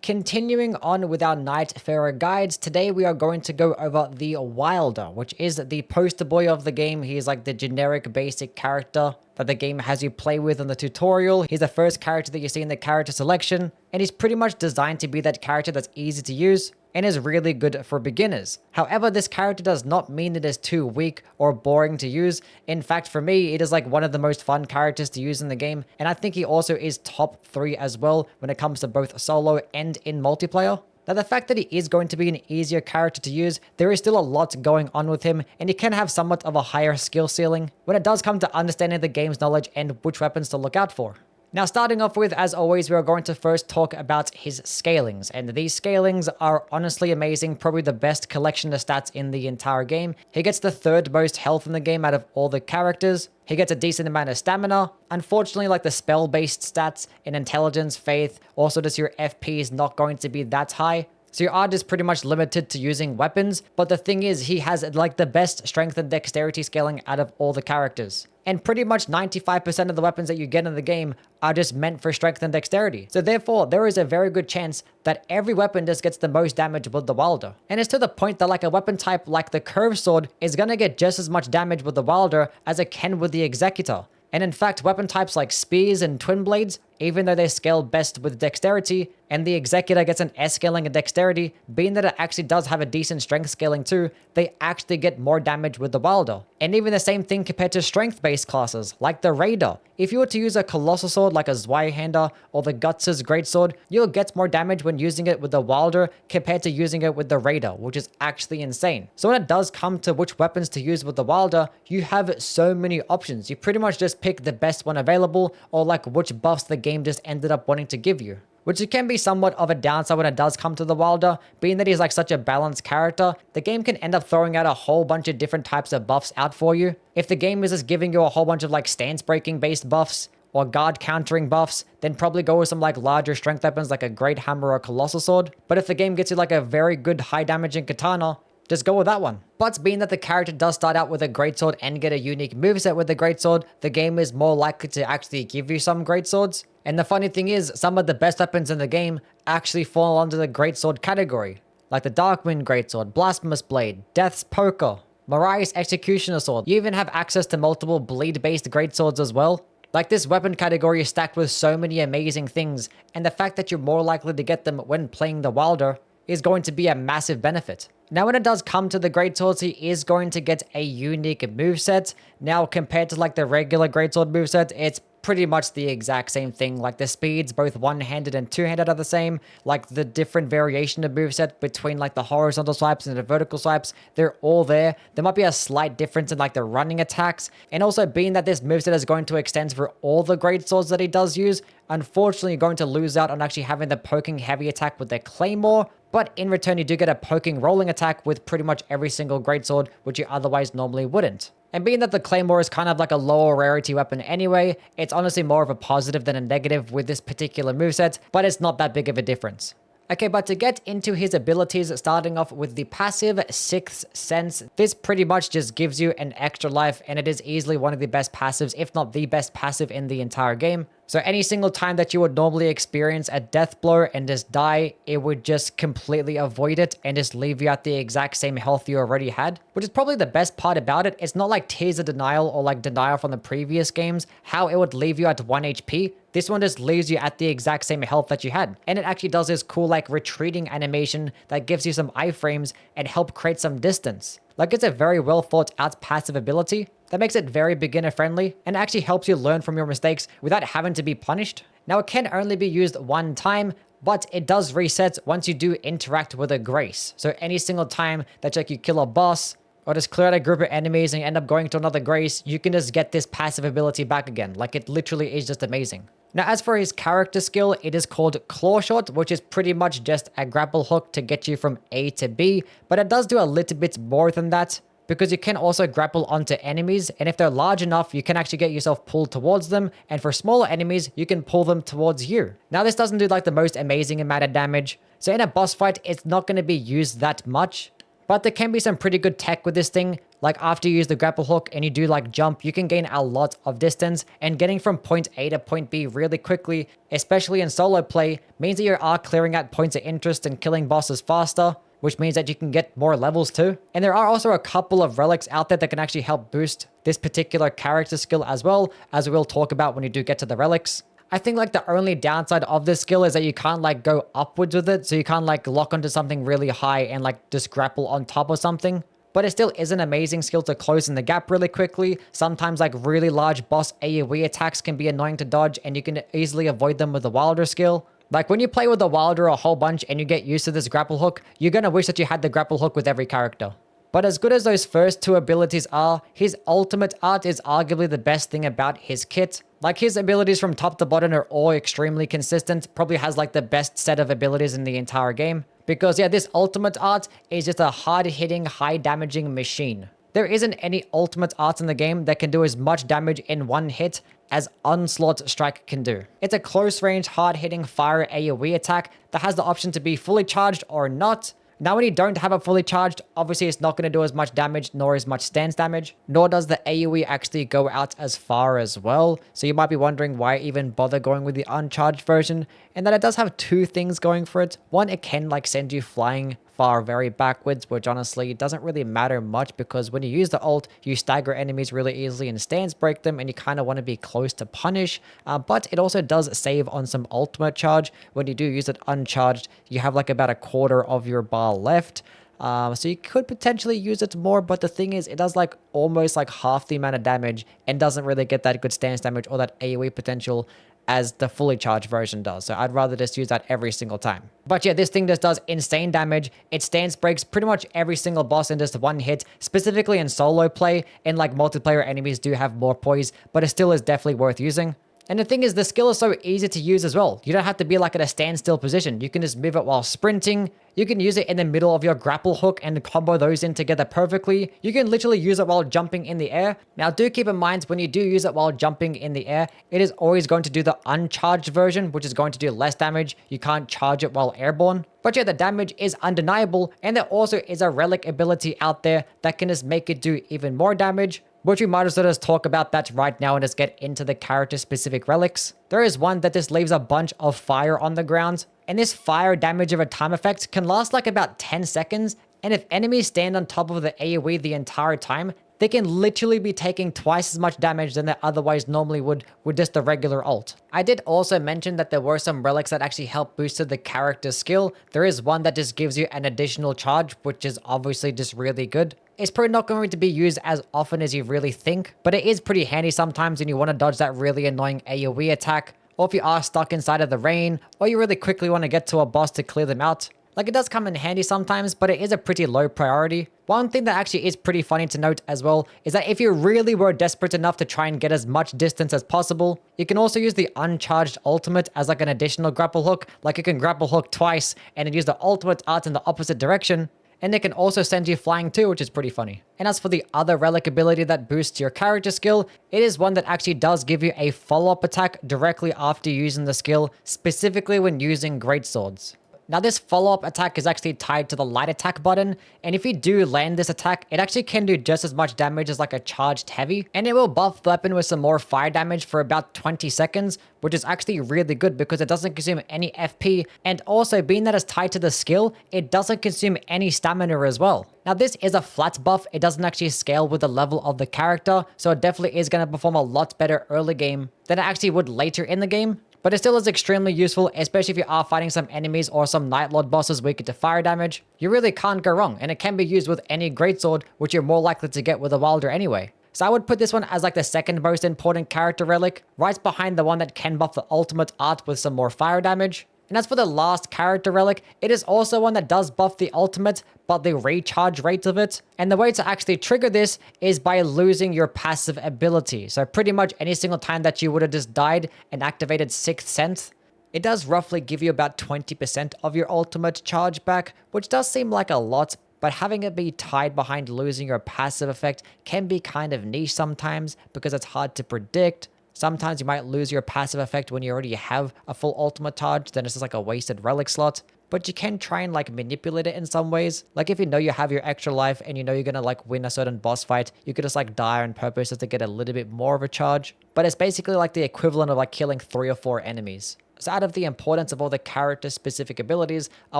Continuing on with our Nightfarer guides, today we are going to go over the Wylder, which is the poster boy of the game. He is like the generic basic character that the game has you play with in the tutorial. He's the first character that you see in the character selection, and he's pretty much designed to be that character that's easy to use and is really good for beginners. However, this character does not mean it is too weak or boring to use. In fact, for me, it is like one of the most fun characters to use in the game, and I think he also is top 3 as well when it comes to both solo and in multiplayer. Now, the fact that he is going to be an easier character to use, there is still a lot going on with him, and he can have somewhat of a higher skill ceiling when it does come to understanding the game's knowledge and which weapons to look out for. Now, starting off with, as always, we are going to first talk about his scalings, and these scalings are honestly amazing, probably the best collection of stats in the entire game. He gets the 3rd most health in the game out of all the characters. He gets a decent amount of stamina. Unfortunately, like the spell-based stats in intelligence, faith, also just your FP is not going to be that high. So you are just pretty much limited to using weapons, but the thing is, he has like the best strength and dexterity scaling out of all the characters. And pretty much 95% of the weapons that you get in the game are just meant for strength and dexterity. So therefore, there is a very good chance that every weapon just gets the most damage with the Wylder. And it's to the point that like a weapon type like the curved sword is gonna get just as much damage with the Wylder as it can with the executor. And in fact, weapon types like spears and twin blades, even though they scale best with dexterity, and the executor gets an S scaling in dexterity, being that it actually does have a decent strength scaling too, they actually get more damage with the Wylder. And even the same thing compared to strength-based classes, like the Raider. If you were to use a colossal sword like a Zweihander or the Guts' greatsword, you'll get more damage when using it with the Wylder compared to using it with the Raider, which is actually insane. So when it does come to which weapons to use with the Wylder, you have so many options. You pretty much just pick the best one available, or like which buffs the game just ended up wanting to give you. Which it can be somewhat of a downside when it does come to the Wylder, being that he's like such a balanced character, the game can end up throwing out a whole bunch of different types of buffs out for you. If the game is just giving you a whole bunch of like stance breaking based buffs, or guard countering buffs, then probably go with some like larger strength weapons like a Great Hammer or Colossal Sword. But if the game gets you like a very good high damaging katana, just go with that one. But being that the character does start out with a greatsword and get a unique moveset with the greatsword, the game is more likely to actually give you some greatswords. And the funny thing is, some of the best weapons in the game actually fall under the greatsword category, like the Darkwind greatsword, Blasphemous Blade, Death's Poker, Mariah's Executioner Sword. You even have access to multiple bleed-based greatswords as well. Like, this weapon category is stacked with so many amazing things, and the fact that you're more likely to get them when playing the Wylder is going to be a massive benefit. Now, when it does come to the greatswords, he is going to get a unique moveset. Now, compared to like the regular greatsword moveset, it's pretty much the exact same thing. Like the speeds, both one-handed and two-handed, are the same. Like the different variation of moveset between like the horizontal swipes and the vertical swipes, they're all there. There might be a slight difference in like the running attacks. And also, being that this moveset is going to extend for all the greatswords that he does use, unfortunately you're going to lose out on actually having the poking heavy attack with the claymore. But in return, you do get a poking rolling attack with pretty much every single greatsword, which you otherwise normally wouldn't. And being that the claymore is kind of like a lower rarity weapon anyway, it's honestly more of a positive than a negative with this particular moveset, but it's not that big of a difference. Okay, but to get into his abilities, starting off with the passive Sixth Sense, this pretty much just gives you an extra life, and it is easily one of the best passives, if not the best passive in the entire game. So any single time that you would normally experience a death blow and just die, it would just completely avoid it and just leave you at the exact same health you already had. Which is probably the best part about it. It's not like Tears of Denial or like Denial from the previous games, how it would leave you at 1 HP. This one just leaves you at the exact same health that you had. And it actually does this cool like retreating animation that gives you some iframes and help create some distance. Like, it's a very well thought out passive ability that makes it very beginner friendly and actually helps you learn from your mistakes without having to be punished. Now, it can only be used one time, but it does reset once you do interact with a grace. So any single time that like you kill a boss or just clear out a group of enemies and you end up going to another grace, you can just get this passive ability back again. Like, it literally is just amazing. Now, as for his character skill, it is called Claw Shot, which is pretty much just a grapple hook to get you from A to B, but it does do a little bit more than that, because you can also grapple onto enemies, and if they're large enough, you can actually get yourself pulled towards them, and for smaller enemies, you can pull them towards you. Now, this doesn't do like the most amazing amount of damage, so in a boss fight, it's not going to be used that much, but there can be some pretty good tech with this thing, Like after you use the grapple hook and you do like jump, you can gain a lot of distance, and getting from point A to point B really quickly, especially in solo play, means that you are clearing out points of interest and killing bosses faster, which means that you can get more levels too. And there are also a couple of relics out there that can actually help boost this particular character skill as well, as we'll talk about when you do get to the relics. I think like the only downside of this skill is that you can't like go upwards with it, so you can't like lock onto something really high and like just grapple on top of something. But it still is an amazing skill to close in the gap really quickly. Sometimes like really large boss AoE attacks can be annoying to dodge, and you can easily avoid them with the Wylder skill. Like when you play with the Wylder a whole bunch and you get used to this grapple hook, you're gonna wish that you had the grapple hook with every character. But as good as those first two abilities are, his ultimate art is arguably the best thing about his kit. Like his abilities from top to bottom are all extremely consistent, probably has like the best set of abilities in the entire game. Because yeah, this ultimate art is just a hard-hitting, high-damaging machine. There isn't any ultimate art in the game that can do as much damage in one hit as Onslaught Strike can do. It's a close-range, hard-hitting fire AoE attack that has the option to be fully charged or not. Now when you don't have it fully charged, obviously it's not going to do as much damage nor as much stance damage, nor does the AoE actually go out as far as well. So you might be wondering why even bother going with the uncharged version, and that it does have two things going for it. One, it can like send you flying far very backwards, which honestly doesn't really matter much because when you use the ult, you stagger enemies really easily and stance break them, and you kind of want to be close to punish. But it also does save on some ultimate charge. When you do use it uncharged, you have like about a quarter of your bar left. So you could potentially use it more, but the thing is, it does like almost like half the amount of damage and doesn't really get that good stance damage or that AoE potential as the fully charged version does. So I'd rather just use that every single time. But yeah, this thing just does insane damage. It stance breaks pretty much every single boss in just one hit, specifically in solo play. And like multiplayer enemies do have more poise, but it still is definitely worth using. And the thing is, the skill is so easy to use as well. You don't have to be like at a standstill position. You can just move it while sprinting. You can use it in the middle of your grapple hook and combo those in together perfectly. You can literally use it while jumping in the air. Now do keep in mind, when you do use it while jumping in the air, it is always going to do the uncharged version, which is going to do less damage. You can't charge it while airborne. But yeah, the damage is undeniable, and there also is a relic ability out there that can just make it do even more damage, which we might as well just talk about that right now and just get into the character-specific relics. There is one that just leaves a bunch of fire on the ground, and this fire damage of a time effect can last like about 10 seconds, and if enemies stand on top of the AoE the entire time, they can literally be taking twice as much damage than they otherwise normally would with just the regular ult. I did also mention that there were some relics that actually help boost the character skill. There is one that just gives you an additional charge, which is obviously just really good. It's probably not going to be used as often as you really think, but it is pretty handy sometimes when you want to dodge that really annoying AoE attack, or if you are stuck inside of the rain, or you really quickly want to get to a boss to clear them out. Like, it does come in handy sometimes, but it is a pretty low priority. One thing that actually is pretty funny to note as well is that if you really were desperate enough to try and get as much distance as possible, you can also use the uncharged ultimate as like an additional grapple hook. Like, you can grapple hook twice and then use the ultimate art in the opposite direction. And it can also send you flying too, which is pretty funny. And as for the other relic ability that boosts your character skill, it is one that actually does give you a follow-up attack directly after using the skill, specifically when using greatswords. Now this follow-up attack is actually tied to the light attack button, and if you do land this attack, it actually can do just as much damage as like a charged heavy, and it will buff the weapon with some more fire damage for about 20 seconds, which is actually really good because it doesn't consume any FP, and also being that it's tied to the skill, it doesn't consume any stamina as well. Now this is a flat buff, it doesn't actually scale with the level of the character, so it definitely is going to perform a lot better early game than it actually would later in the game. But it still is extremely useful, especially if you are fighting some enemies or some Night Lord bosses weaker to fire damage. You really can't go wrong, and it can be used with any greatsword, which you're more likely to get with a Wylder anyway. So I would put this one as like the second most important character relic, right behind the one that can buff the ultimate art with some more fire damage. And as for the last character relic, it is also one that does buff the ultimate, but the recharge rate of it. And the way to actually trigger this is by losing your passive ability. So pretty much any single time that you would have just died and activated Sixth Sense, it does roughly give you about 20% of your ultimate charge back, which does seem like a lot, but having it be tied behind losing your passive effect can be kind of niche sometimes because it's hard to predict. Sometimes you might lose your passive effect when you already have a full ultimate charge, then it's just like a wasted relic slot. but you can try and like manipulate it in some ways. Like if you know you have your extra life and you know you're gonna like win a certain boss fight, you could just like die on purpose just to get a little bit more of a charge. But it's basically like the equivalent of like killing 3 or 4 enemies. So out of the importance of all the character specific abilities, I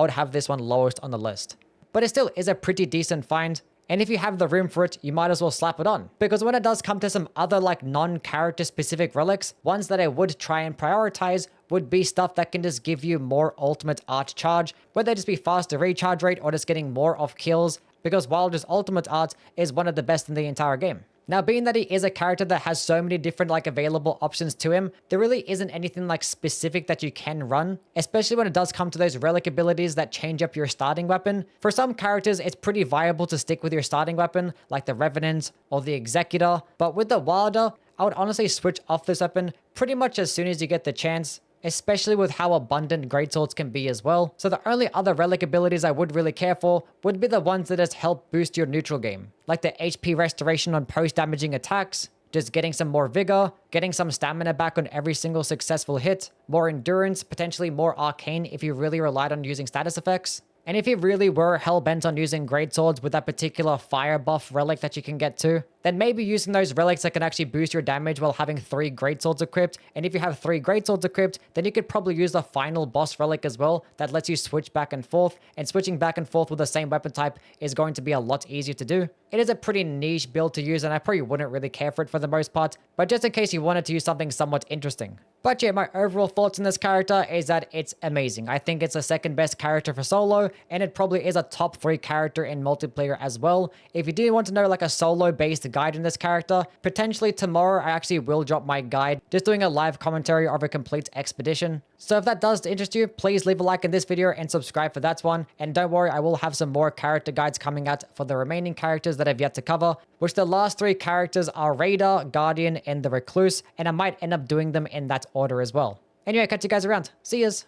would have this one lowest on the list. But it still is a pretty decent find. And if you have the room for it, you might as well slap it on. Because when it does come to some other like non-character specific relics, ones that I would try and prioritize would be stuff that can just give you more ultimate art charge, whether it just be faster recharge rate or just getting more off kills, because Wylder's ultimate art is one of the best in the entire game. Now, being that he is a character that has so many different like available options to him, there really isn't anything like specific that you can run, especially when it does come to those relic abilities that change up your starting weapon. For some characters, it's pretty viable to stick with your starting weapon, like the Revenant or the Executor, but with the Wylder, I would honestly switch off this weapon pretty much as soon as you get the chance, especially with how abundant greatswords can be as well. So the only other relic abilities I would really care for would be the ones that just help boost your neutral game, like the HP restoration on post-damaging attacks, just getting some more vigor, getting some stamina back on every single successful hit, more endurance, potentially more arcane if you really relied on using status effects. And if you really were hell-bent on using greatswords with that particular fire buff relic that you can get to, then maybe using those relics that can actually boost your damage while having 3 greatswords equipped. And if you have 3 greatswords equipped, then you could probably use the final boss relic as well that lets you switch back and forth. And switching back and forth with the same weapon type is going to be a lot easier to do. It is a pretty niche build to use and I probably wouldn't really care for it for the most part, but just in case you wanted to use something somewhat interesting. But yeah, my overall thoughts on this character is that it's amazing. I think it's the second best character for solo, and it probably is a top 3 character in multiplayer as well. If you do want to know like a solo based guide in this character, potentially tomorrow I actually will drop my guide, just doing a live commentary of a complete expedition. So if that does interest you, please leave a like in this video and subscribe for that one. And don't worry, I will have some more character guides coming out for the remaining characters that I've yet to cover, which the last 3 characters are Raider, Guardian, and the Recluse, and I might end up doing them in that order as well. Anyway, catch you guys around. See yas!